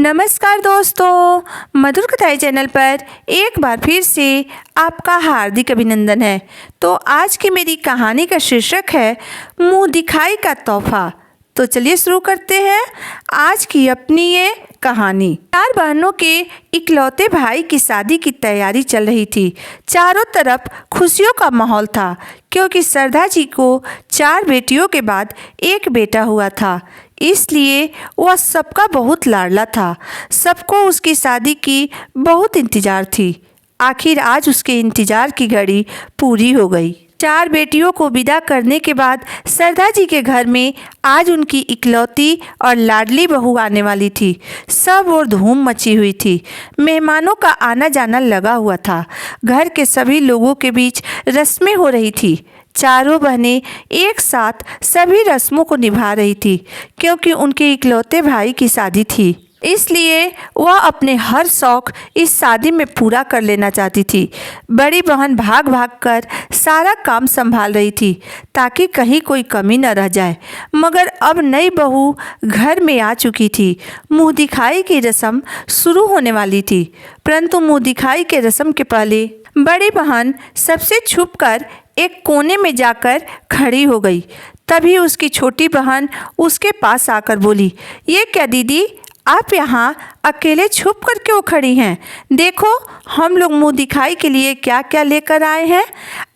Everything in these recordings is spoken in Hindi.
नमस्कार दोस्तों, मधुर कथाएं चैनल पर एक बार फिर से आपका हार्दिक अभिनंदन है। तो आज की मेरी कहानी का शीर्षक है मुंह दिखाई का तोहफा। तो चलिए शुरू करते हैं आज की अपनी ये कहानी। 4 बहनों के इकलौते भाई की शादी की तैयारी चल रही थी। चारों तरफ खुशियों का माहौल था क्योंकि सरधा जी को 4 बेटियों के बाद एक बेटा हुआ था, इसलिए वह सबका बहुत लाडला था। सबको उसकी शादी की बहुत इंतजार थी। आखिर आज उसके इंतजार की घड़ी पूरी हो गई। 4 बेटियों को विदा करने के बाद सरधा जी के घर में आज उनकी इकलौती और लाडली बहू आने वाली थी। सब और धूम मची हुई थी। मेहमानों का आना जाना लगा हुआ था। घर के सभी लोगों के बीच रस्में हो रही थी। चारों बहनें एक साथ सभी रस्मों को निभा रही थी क्योंकि उनके इकलौते भाई की शादी थी, इसलिए वह अपने हर शौक इस शादी में पूरा कर लेना चाहती थी। बड़ी बहन भाग भाग कर सारा काम संभाल रही थी ताकि कहीं कोई कमी न रह जाए, मगर अब नई बहू घर में आ चुकी थी। मुंह दिखाई की रस्म शुरू होने वाली थी, परंतु मुंह दिखाई के रस्म के पहले बड़ी बहन सबसे छुपकर एक कोने में जाकर खड़ी हो गई। तभी उसकी छोटी बहन उसके पास आकर बोली, ये क्या दीदी, आप यहाँ अकेले छुप कर क्यों खड़ी हैं? देखो हम लोग मुंह दिखाई के लिए क्या क्या लेकर आए हैं।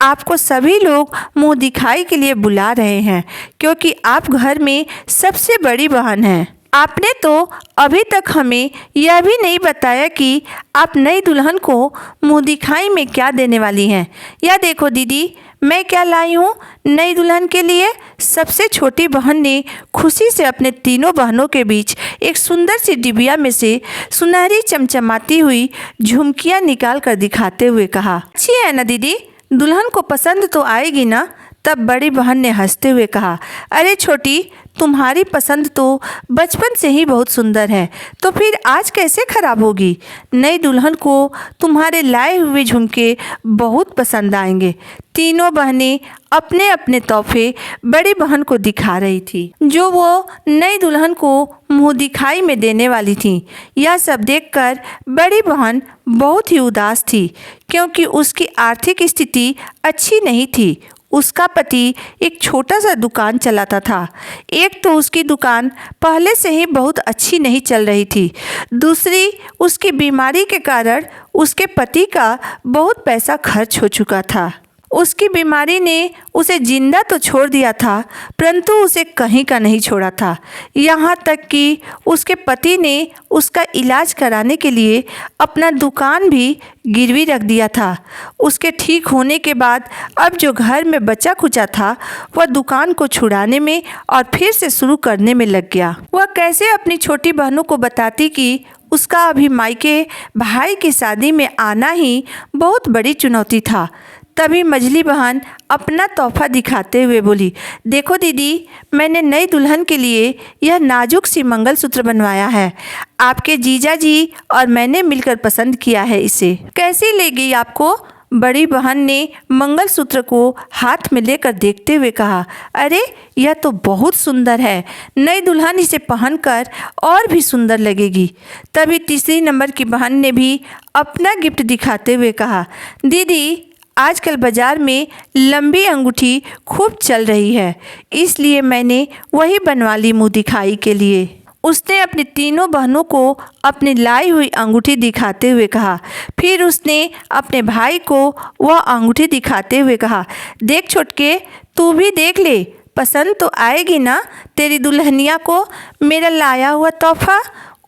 आपको सभी लोग मुंह दिखाई के लिए बुला रहे हैं क्योंकि आप घर में सबसे बड़ी बहन हैं। आपने तो अभी तक हमें यह भी नहीं बताया कि आप नई दुल्हन को मुंह दिखाई में क्या देने वाली हैं। यह देखो दीदी, मैं क्या लाई हूँ नई दुल्हन के लिए। सबसे छोटी बहन ने खुशी से अपने तीनों बहनों के बीच एक सुंदर सी डिबिया में से सुनहरी चमचमाती हुई झुमकियाँ निकाल कर दिखाते हुए कहा, अच्छी है ना दीदी, दुल्हन को पसंद तो आएगी ना? तब बड़ी बहन ने हंसते हुए कहा, अरे छोटी, तुम्हारी पसंद तो बचपन से ही बहुत सुंदर है, तो फिर आज कैसे खराब होगी? नई दुल्हन को तुम्हारे लाए हुए झुमके बहुत पसंद आएंगे। तीनों बहनें अपने अपने तोहफे बड़ी बहन को दिखा रही थी जो वो नई दुल्हन को मुंह दिखाई में देने वाली थी। यह सब देखकर बड़ी बहन बहुत ही उदास थी क्योंकि उसकी आर्थिक स्थिति अच्छी नहीं थी। उसका पति एक छोटा सा दुकान चलाता था। एक तो उसकी दुकान पहले से ही बहुत अच्छी नहीं चल रही थी, दूसरी उसकी बीमारी के कारण उसके पति का बहुत पैसा खर्च हो चुका था। उसकी बीमारी ने उसे जिंदा तो छोड़ दिया था, परंतु उसे कहीं का नहीं छोड़ा था। यहाँ तक कि उसके पति ने उसका इलाज कराने के लिए अपना दुकान भी गिरवी रख दिया था। उसके ठीक होने के बाद अब जो घर में बचा खुचा था वह दुकान को छुड़ाने में और फिर से शुरू करने में लग गया। वह कैसे अपनी छोटी बहनों को बताती कि उसका अभी मायके भाई की शादी में आना ही बहुत बड़ी चुनौती था। तभी मझली बहन अपना तोहफा दिखाते हुए बोली, देखो दीदी, मैंने नई दुल्हन के लिए यह नाजुक सी मंगलसूत्र बनवाया है। आपके जीजा जी और मैंने मिलकर पसंद किया है इसे। कैसी लगी आपको? बड़ी बहन ने मंगलसूत्र को हाथ में लेकर देखते हुए कहा, अरे यह तो बहुत सुंदर है, नई दुल्हन इसे पहनकर और भी सुंदर लगेगी। तभी तीसरी नंबर की बहन ने भी अपना गिफ्ट दिखाते हुए कहा, दीदी आजकल बाज़ार में लंबी अंगूठी खूब चल रही है, इसलिए मैंने वही बनवा ली मुंह दिखाई के लिए। उसने अपनी तीनों बहनों को अपनी लाई हुई अंगूठी दिखाते हुए कहा। फिर उसने अपने भाई को वह अंगूठी दिखाते हुए कहा, देख छोटके, तू भी देख ले, पसंद तो आएगी ना तेरी दुल्हनिया को मेरा लाया हुआ तोहफा?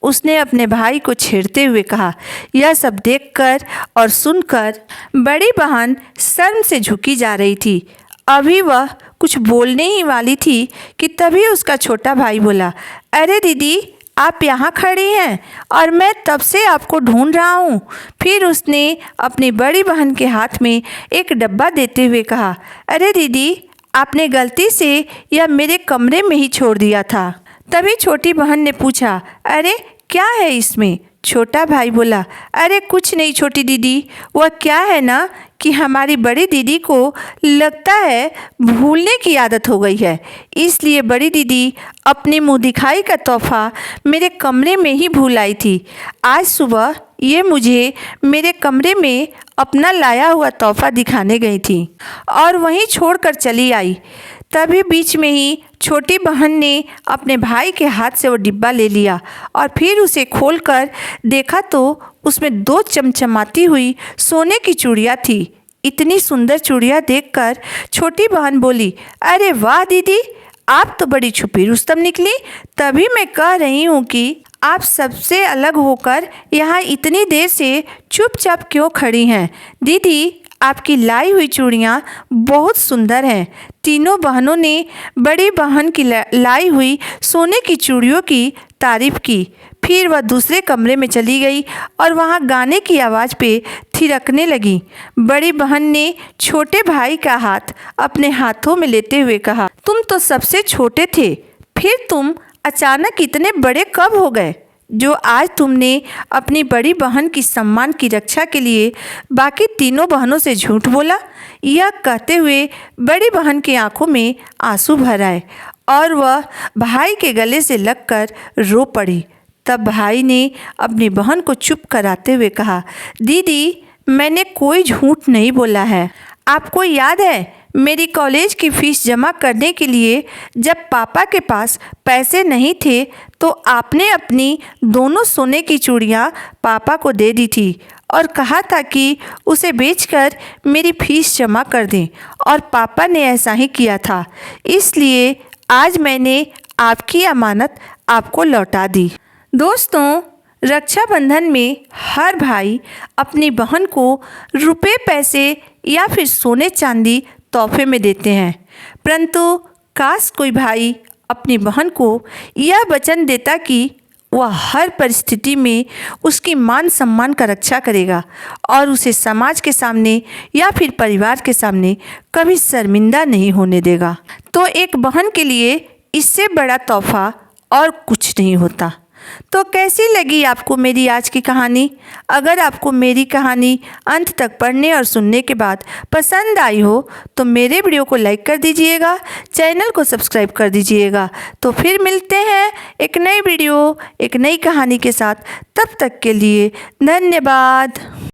उसने अपने भाई को छेड़ते हुए कहा। यह सब देखकर और सुनकर बड़ी बहन शर्म से झुकी जा रही थी। अभी वह कुछ बोलने ही वाली थी कि तभी उसका छोटा भाई बोला, अरे दीदी, आप यहाँ खड़ी हैं और मैं तब से आपको ढूंढ रहा हूँ। फिर उसने अपनी बड़ी बहन के हाथ में एक डब्बा देते हुए कहा, अरे दीदी, आपने गलती से यह मेरे कमरे में ही छोड़ दिया था। तभी छोटी बहन ने पूछा, अरे क्या है इसमें? छोटा भाई बोला, अरे कुछ नहीं छोटी दीदी, वह क्या है ना कि हमारी बड़ी दीदी को लगता है भूलने की आदत हो गई है, इसलिए बड़ी दीदी अपनी मुंह दिखाई का तोहफा मेरे कमरे में ही भूल आई थी। आज सुबह ये मुझे मेरे कमरे में अपना लाया हुआ तोहफा दिखाने गई थी और वहीं छोड़कर चली आई। तभी बीच में ही छोटी बहन ने अपने भाई के हाथ से वो डिब्बा ले लिया और फिर उसे खोलकर देखा तो उसमें 2 चमचमाती हुई सोने की चूड़ियाँ थी। इतनी सुंदर चूड़ियाँ देखकर छोटी बहन बोली, अरे वाह दीदी, आप तो बड़ी छुपी रुस्तम निकली। तभी मैं कह रही हूँ कि आप सबसे अलग होकर यहाँ इतनी देर से चुपचाप क्यों खड़ी हैं। दीदी, आपकी लाई हुई चूड़ियाँ बहुत सुंदर हैं। तीनों बहनों ने बड़ी बहन की लाई हुई सोने की चूड़ियों की तारीफ की। फिर वह दूसरे कमरे में चली गई और वहाँ गाने की आवाज़ पे थिरकने लगी। बड़ी बहन ने छोटे भाई का हाथ अपने हाथों में लेते हुए कहा, तुम तो सबसे छोटे थे, फिर तुम अचानक इतने बड़े कब हो गए जो आज तुमने अपनी बड़ी बहन की सम्मान की रक्षा के लिए बाकी तीनों बहनों से झूठ बोला। यह कहते हुए बड़ी बहन की आंखों में आंसू भर आए और वह भाई के गले से लगकर रो पड़ी। तब भाई ने अपनी बहन को चुप कराते हुए कहा, दीदी, मैंने कोई झूठ नहीं बोला है। आपको याद है मेरी कॉलेज की फ़ीस जमा करने के लिए जब पापा के पास पैसे नहीं थे तो आपने अपनी दोनों सोने की चूड़ियाँ पापा को दे दी थी और कहा था कि उसे बेचकर मेरी फ़ीस जमा कर दें, और पापा ने ऐसा ही किया था। इसलिए आज मैंने आपकी अमानत आपको लौटा दी। दोस्तों, रक्षाबंधन में हर भाई अपनी बहन को रुपए पैसे या फिर सोने चांदी तोहफे में देते हैं, परंतु काश कोई भाई अपनी बहन को यह वचन देता कि वह हर परिस्थिति में उसकी मान सम्मान का रक्षा करेगा और उसे समाज के सामने या फिर परिवार के सामने कभी शर्मिंदा नहीं होने देगा। तो एक बहन के लिए इससे बड़ा तोहफा और कुछ नहीं होता। तो कैसी लगी आपको मेरी आज की कहानी? अगर आपको मेरी कहानी अंत तक पढ़ने और सुनने के बाद पसंद आई हो तो मेरे वीडियो को लाइक कर दीजिएगा, चैनल को सब्सक्राइब कर दीजिएगा। तो फिर मिलते हैं एक नई वीडियो, एक नई कहानी के साथ। तब तक के लिए धन्यवाद।